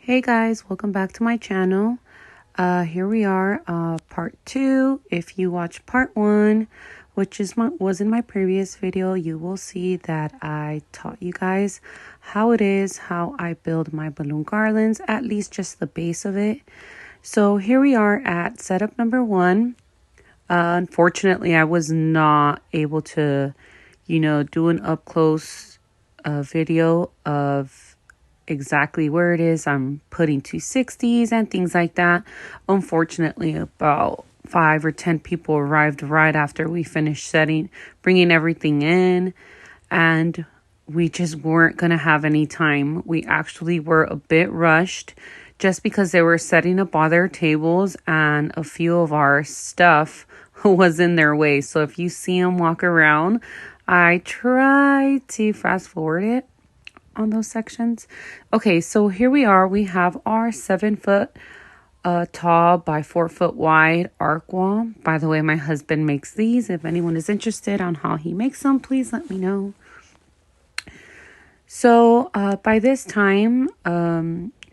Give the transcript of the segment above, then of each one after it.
Hey guys, welcome back to my channel. Here we are, part 2. If you watch part 1, which was in my previous video, you will see that I taught you guys how I build my balloon garlands, at least just the base of it. So here we are at setup number 1. Unfortunately, I was not able to, do an up close video of exactly where it is. I'm putting 260s and things like that. Unfortunately, about 5 or 10 people arrived right after we finished bringing everything in, and we just weren't going to have any time. We actually were a bit rushed just because they were setting up all their tables and a few of our stuff was in their way. So if you see them walk around, I try to fast forward it on those sections. Okay, so here we are. We have our 7-foot tall by 4-foot wide arc wall. By the way, my husband makes these. If anyone is interested on how he makes them, please let me know. So by this time,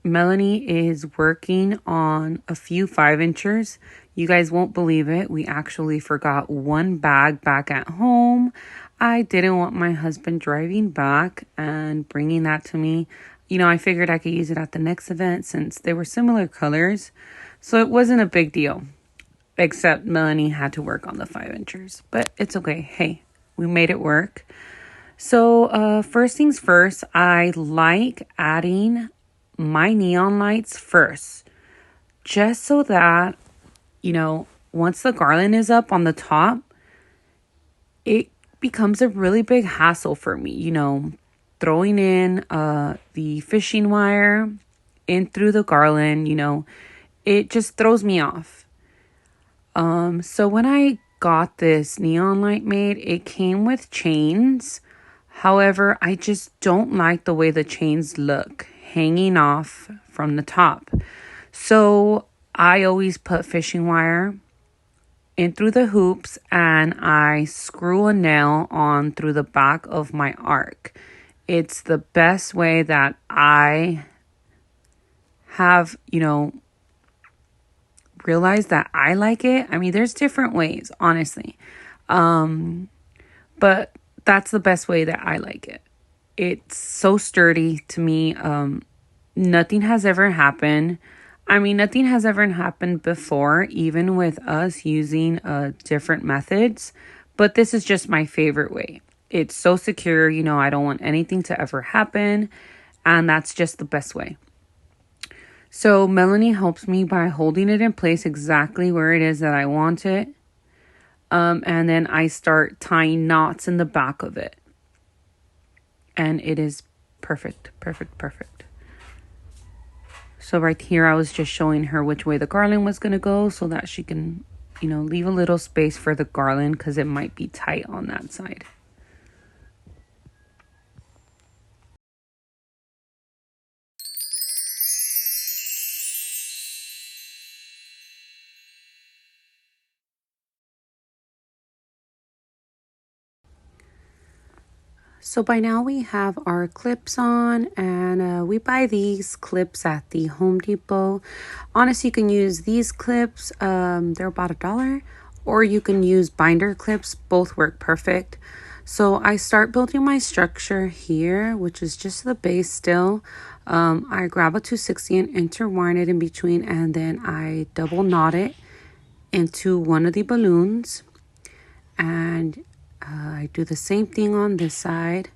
Melanie is working on a few 5-inchers. You guys won't believe it. We actually forgot one bag back at home. I didn't want my husband driving back and bringing that to me. I figured I could use it at the next event since they were similar colors. So it wasn't a big deal, except Melanie had to work on the 5-inchers. But it's okay. Hey, we made it work. So first things first, I like adding my neon lights first, just so that, once the garland is up on the top, it becomes a really big hassle for me, throwing in the fishing wire in through the garland, it just throws me off. So when I got this neon light made, it came with chains. However, I just don't like the way the chains look hanging off from the top. So I always put fishing wire in through the hoops and I screw a nail on through the back of my arc. It's the best way that I have, realized that I like it. I mean, there's different ways, honestly. But that's the best way that I like it. It's so sturdy to me. Nothing has ever happened. Nothing has ever happened before, even with us using different methods. But this is just my favorite way. It's so secure. I don't want anything to ever happen. And that's just the best way. So Melanie helps me by holding it in place exactly where it is that I want it. And then I start tying knots in the back of it. And it is perfect, perfect, perfect. So right here, I was just showing her which way the garland was going to go so that she can, leave a little space for the garland because it might be tight on that side. So by now we have our clips on, and we buy these clips at the Home Depot. Honestly, you can use these clips. They're about $1, or you can use binder clips. Both work perfect. So I start building my structure here, which is just the base still. I grab a 260 and intertwine it in between, and then I double knot it into one of the balloons. And I do the same thing on this side.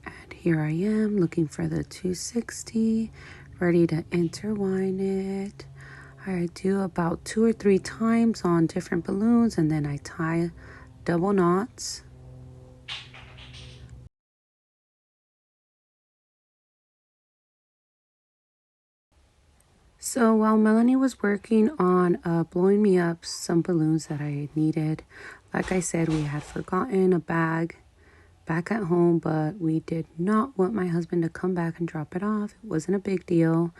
And here I am looking for the 260, ready to intertwine it. I do about 2 or 3 times on different balloons, and then I tie double knots. So while Melanie was working on blowing me up some balloons that I needed, like I said, we had forgotten a bag back at home, but we did not want my husband to come back and drop it off. It wasn't a big deal.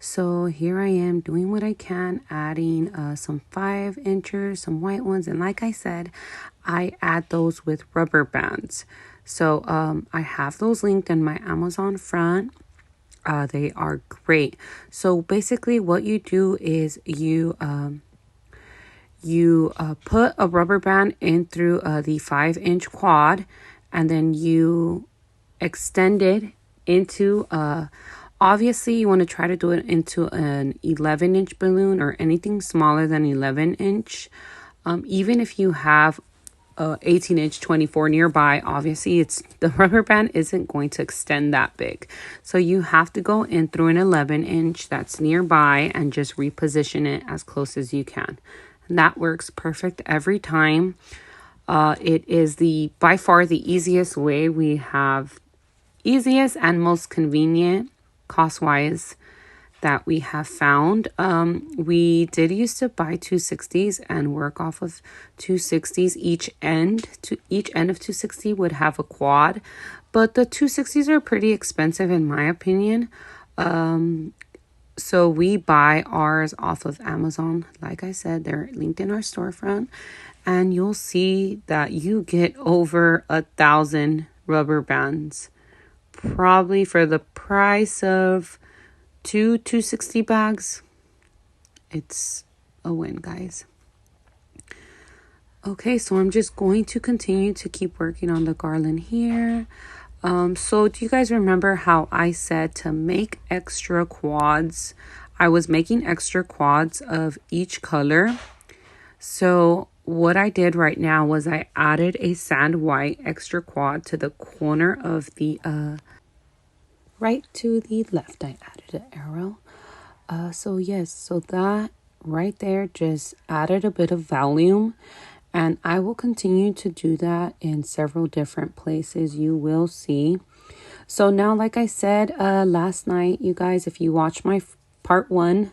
So here I am doing what I can, adding some 5-inchers, some white ones. And like I said, I add those with rubber bands. So I have those linked in my Amazon front. They are great. So basically what you do is you put a rubber band in through the 5-inch quad, and then you extend it into obviously you want to try to do it into an 11-inch balloon or anything smaller than 11-inch. Even if you have 18-inch 24 nearby, obviously it's the rubber band isn't going to extend that big, so you have to go in through an 11-inch that's nearby and just reposition it as close as you can, and that works perfect every time. It is the by far the easiest way we have, easiest and most convenient cost wise that we have found. We did used to buy 260s and work off of 260s. Each end of 260 would have a quad, but the 260s are pretty expensive in my opinion. So we buy ours off of Amazon. Like I said, they're linked in our storefront, and you'll see that you get over 1,000 rubber bands, probably for the price of 260 bags. It's a win, guys. Okay, so I'm just going to continue to keep working on the garland here. So do you guys remember how I said to make extra quads? I was making extra quads of each color. So what I did right now was I added a sand white extra quad to the corner of the right to the left. I added an arrow. So yes, so that right there just added a bit of volume, and I will continue to do that in several different places. You will see. So now, like I said last night, you guys, if you watch my part 1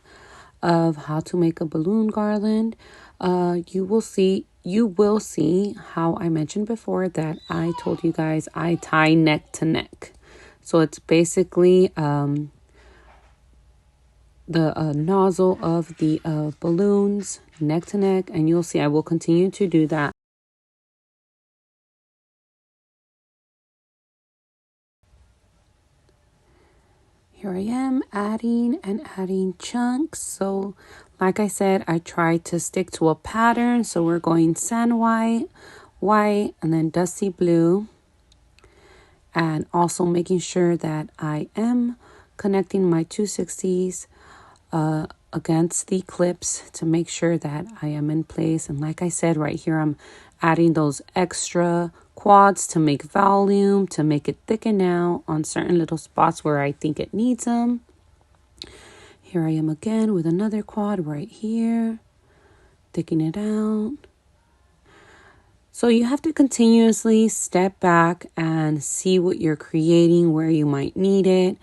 of how to make a balloon garland, you will see how I mentioned before that I told you guys I tie neck to neck. So it's basically the nozzle of the balloons neck to neck, and you'll see I will continue to do that. Here I am adding chunks. So like I said, I try to stick to a pattern. So we're going sand white, and then dusty blue, and also making sure that I am connecting my 260s against the clips to make sure that I am in place. And like I said, right here I'm adding those extra quads to make volume, to make it thicken out on certain little spots where I think it needs them. Here I am again with another quad right here, thicken it out. So you have to continuously step back and see what you're creating, where you might need it.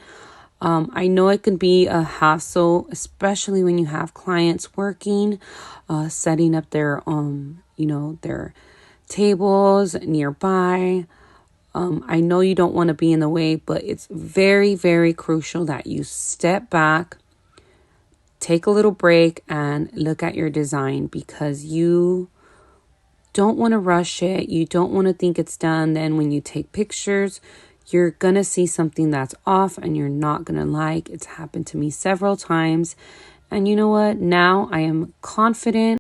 I know it can be a hassle, especially when you have clients working, setting up their, their tables nearby. I know you don't want to be in the way, but it's very, very crucial that you step back, take a little break, and look at your design, because you don't want to rush it. You don't want to think it's done. Then when you take pictures, you're going to see something that's off and you're not going to like. It's happened to me several times. And you know what? Now I am confident.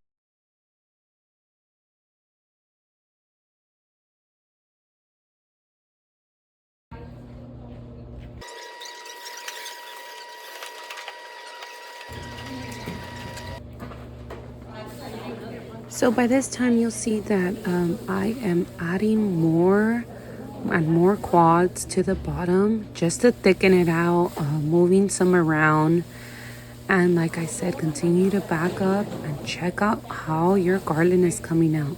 So by this time, you'll see that I am adding more and more quads to the bottom just to thicken it out, moving some around. And like I said, continue to back up and check out how your garland is coming out.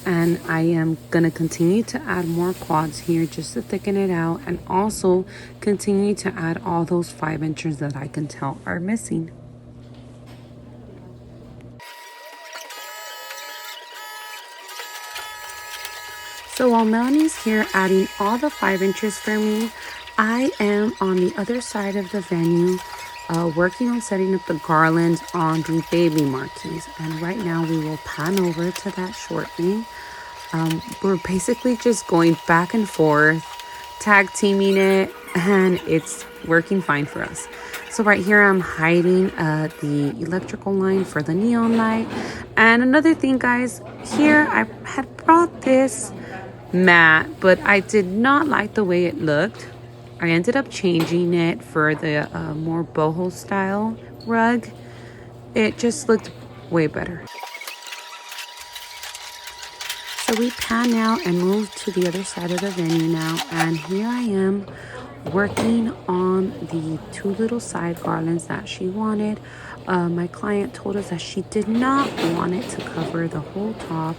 And I am going to continue to add more quads here just to thicken it out, and also continue to add all those 5 inches that I can tell are missing. So while Melanie's here adding all the 5 inches for me, I am on the other side of the venue working on setting up the garlands on the baby marquees. And right now we will pan over to that shortly. We're basically just going back and forth, tag teaming it, and it's working fine for us. So right here, I'm hiding the electrical line for the neon light. And another thing, guys, here I had brought this mat, but I did not like the way it looked. I ended up changing it for the more boho style rug. It just looked way better. So we pan out and move to the other side of the venue now, and here I am working on the two little side garlands that she wanted. My client told us that she did not want it to cover the whole top,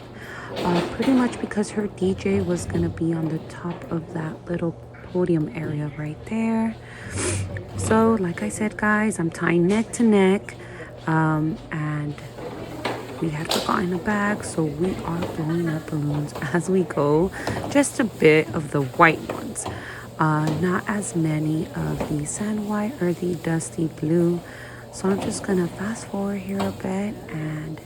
pretty much because her DJ was going to be on the top of that little podium area right there. So like I said, guys, I'm tying neck to neck, and we had forgotten a bag, so we are blowing up balloons as we go. Just a bit of the white ones, not as many of the sand white or the dusty blue. So I'm just gonna fast forward here a bit and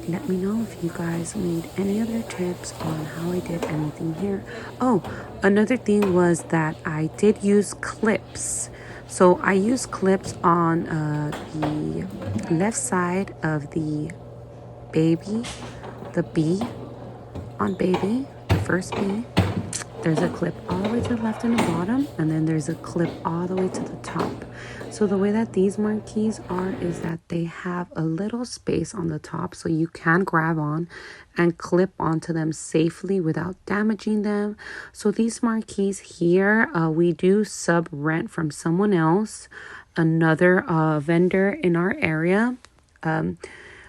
let me know if you guys need any other tips on how I did anything here. Oh, another thing was that I did use clips. So I used clips on the left side of the baby, the B on baby, the first B. There's a clip all the way to the left and the bottom, and then there's a clip all the way to the top. So the way that these marquees are is that they have a little space on the top so you can grab on and clip onto them safely without damaging them. So these marquees here, we do sub rent from someone else, another vendor in our area.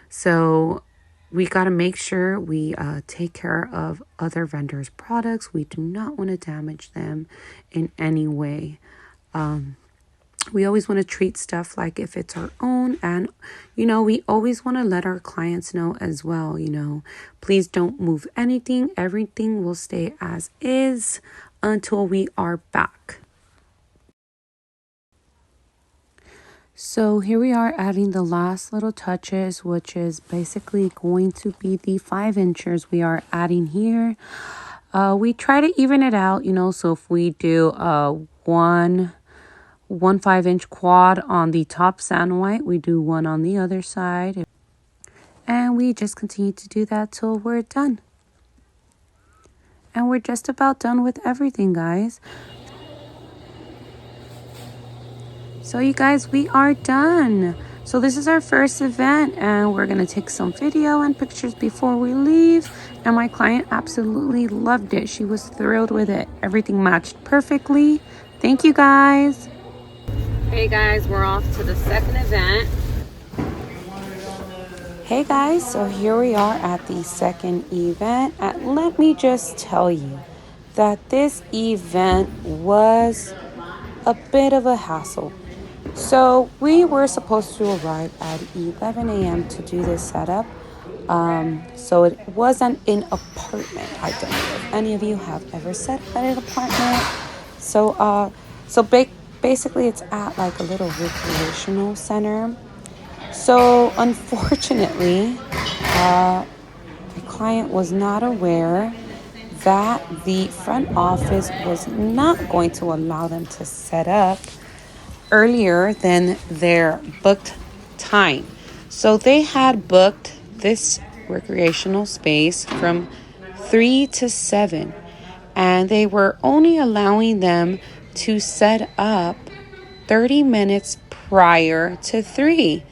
So we got to make sure we take care of other vendors' products. We do not want to damage them in any way. We always want to treat stuff like if it's our own. And, we always want to let our clients know as well, please don't move anything. Everything will stay as is until we are back. So here we are adding the last little touches, which is basically going to be the 5 inches we are adding here. We try to even it out, so if we do one 5-inch quad on the top sand white, we do one on the other side. And we just continue to do that till we're done. And we're just about done with everything, guys. So you guys, we are done. So this is our first event and we're going to take some video and pictures before we leave. And my client absolutely loved it. She was thrilled with it. Everything matched perfectly. Thank you, guys. Hey guys, we're off to the second event. Hey guys, so here we are at the second event. And let me just tell you that this event was a bit of a hassle. So we were supposed to arrive at 11 a.m. to do this setup. So it wasn't an apartment. I don't know if any of you have ever set up at an apartment. So basically it's at like a little recreational center. So unfortunately, my client was not aware that the front office was not going to allow them to set up earlier than their booked time. So they had booked this recreational space from 3 to 7, and they were only allowing them to set up 30 minutes prior to 3.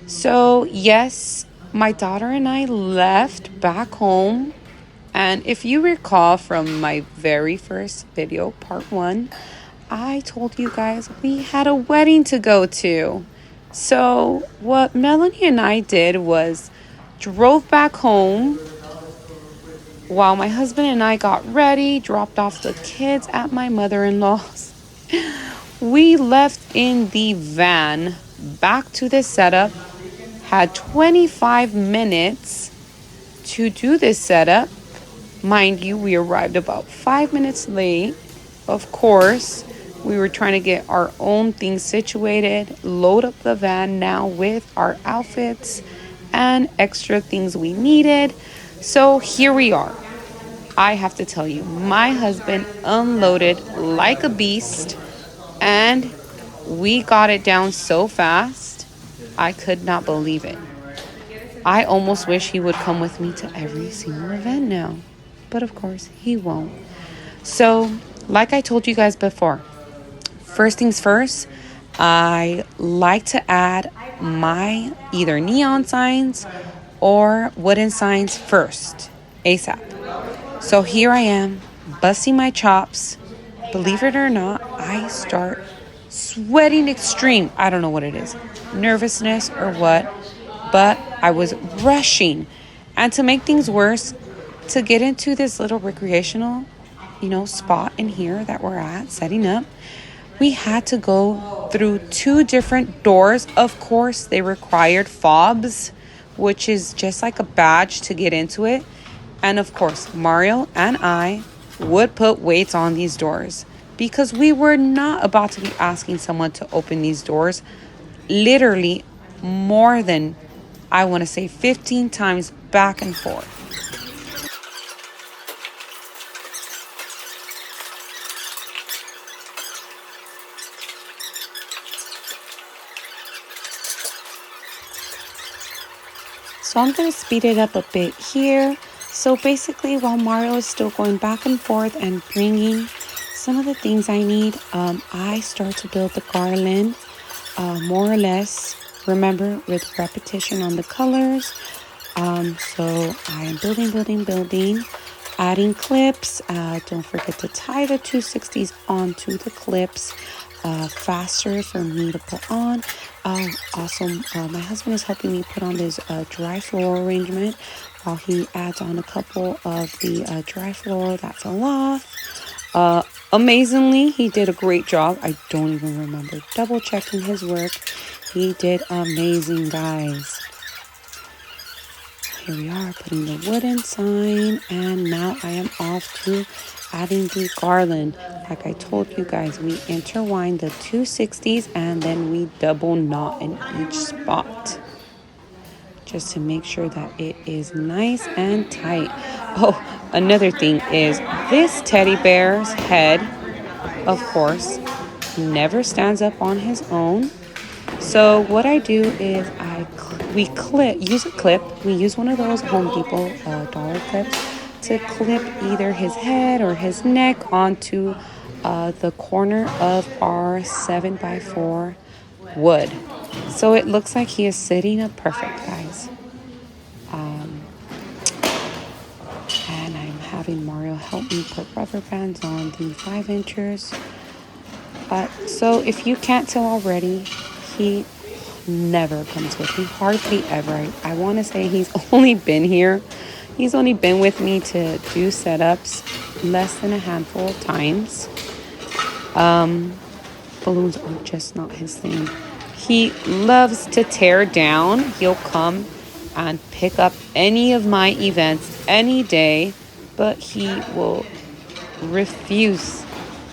So yes, my daughter and I left back home. And if you recall from my very first video, part 1, I told you guys we had a wedding to go to. So what Melanie and I did was drove back home while my husband and I got ready, dropped off the kids at my mother-in-law's. We left in the van back to the setup, had 25 minutes to do this setup. Mind you, we arrived about 5 minutes late. Of course, we were trying to get our own things situated, load up the van now with our outfits and extra things we needed. So here we are. I have to tell you, my husband unloaded like a beast, and we got it down so fast, I could not believe it. I almost wish he would come with me to every single event now, but of course he won't. So, like I told you guys before, first things first, I like to add my either neon signs or wooden signs first, ASAP. So here I am, busting my chops. Believe it or not, I start sweating extreme. I don't know what it is, nervousness or what, but I was rushing. And to make things worse, to get into this little recreational, spot in here that we're at setting up, we had to go through two different doors. Of course, they required fobs, which is just like a badge to get into it. And of course, Mario and I would put weights on these doors because we were not about to be asking someone to open these doors literally more than, I want to say, 15 times back and forth. So I'm going to speed it up a bit here. So basically, while Mario is still going back and forth and bringing some of the things I need, I start to build the garland, more or less, remember, with repetition on the colors. So I am building, adding clips. Don't forget to tie the 260s onto the clips. Faster for me to put on. Also, my husband is helping me put on this dry floor arrangement while he adds on a couple of the dry floor that fell off. Amazingly, he did a great job. I don't even remember double checking his work. He did amazing, guys. Here we are putting the wooden sign, and now I am off to adding the garland. Like I told you guys, we intertwine the 260s and then we double knot in each spot just to make sure that it is nice and tight. Oh, another thing is this teddy bear's head, of course, never stands up on his own. So what I do is use a clip. We use one of those Home Depot dollar clips to clip either his head or his neck onto the corner of our 7x4 wood. So it looks like he is sitting up perfect, guys. And I'm having Mario help me put rubber bands on the 5-inchers. So if you can't tell already, he never comes with me, hardly ever. I want to say he's only been with me to do setups less than a handful of times. Balloons are just not his thing. He loves to tear down. He'll come and pick up any of my events any day, but he will refuse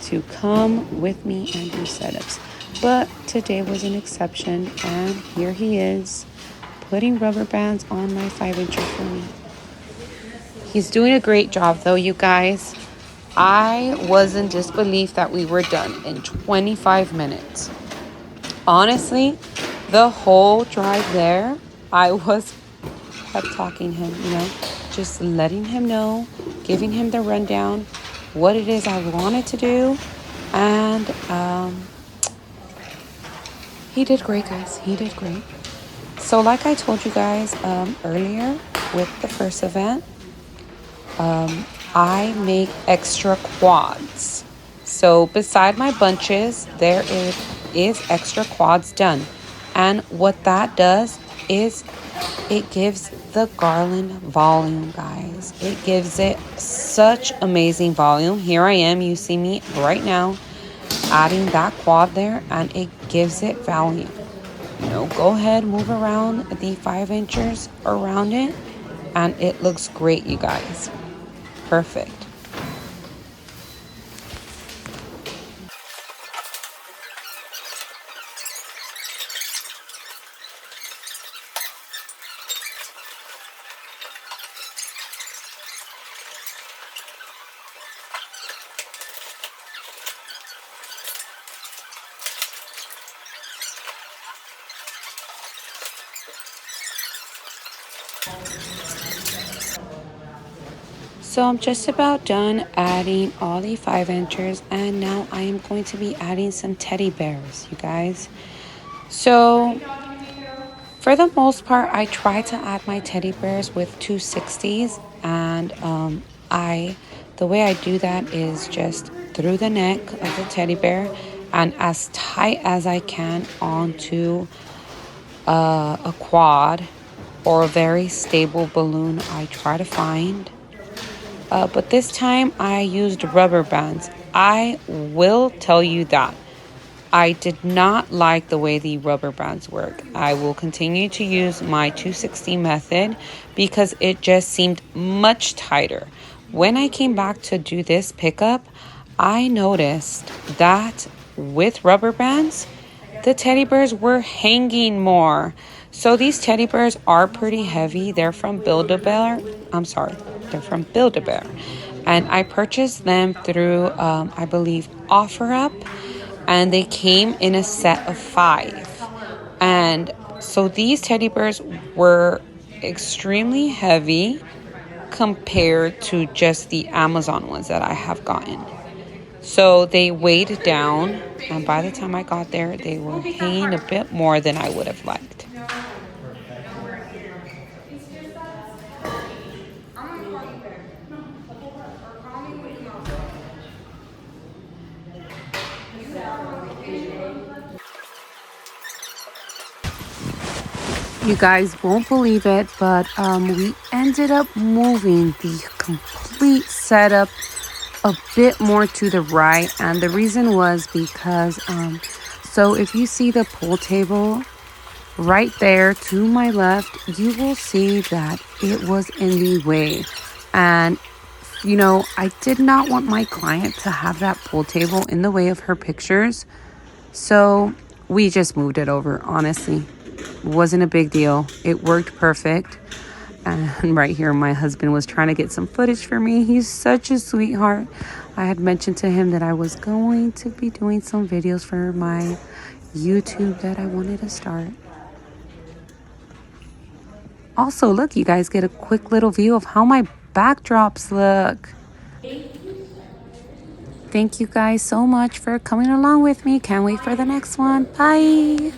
to come with me and do setups. But today was an exception, and here he is putting rubber bands on my 5-incher for me. He's doing a great job though, you guys. I was in disbelief that we were done in 25 minutes. Honestly, the whole drive there, I was pep talking him, just letting him know, giving him the rundown, what it is I wanted to do. And he did great, guys. He did great. So like I told you guys earlier with the first event, I make extra quads. So beside my bunches, there is extra quads done. And what that does is it gives the garland volume, guys. It gives it such amazing volume. Here I am. You see me right now adding that quad there, and it gives it volume. Go ahead, move around the 5-inchers around it, and it looks great, you guys. Perfect. So I'm just about done adding all the 5 inchers, and now I am going to be adding some teddy bears, you guys. So for the most part, I try to add my teddy bears with 260s, and the way I do that is just through the neck of the teddy bear and as tight as I can onto a quad or a very stable balloon I try to find. But this time I used rubber bands. I will tell you that I did not like the way the rubber bands work. I will continue to use my 260 method because it just seemed much tighter. When I came back to do this pickup, I noticed that with rubber bands, the teddy bears were hanging more. So these teddy bears are pretty heavy. They're from Build-A-Bear. They're from Build-A-Bear. And I purchased them through, I believe, OfferUp. And they came in a set of 5. And so these teddy bears were extremely heavy compared to just the Amazon ones that I have gotten. So they weighed down, and by the time I got there, they were hanging a bit more than I would have liked. You guys won't believe it, but we ended up moving the complete setup a bit more to the right, and the reason was because so if you see the pool table right there to my left, you will see that it was in the way. And I did not want my client to have that pool table in the way of her pictures, so we just moved it over. Honestly, it wasn't a big deal. It worked perfect. And right here, my husband was trying to get some footage for me. He's such a sweetheart. I had mentioned to him that I was going to be doing some videos for my YouTube that I wanted to start. Also, look, you guys get a quick little view of how my backdrops look. Thank you guys so much for coming along with me. Can't wait for the next one. Bye.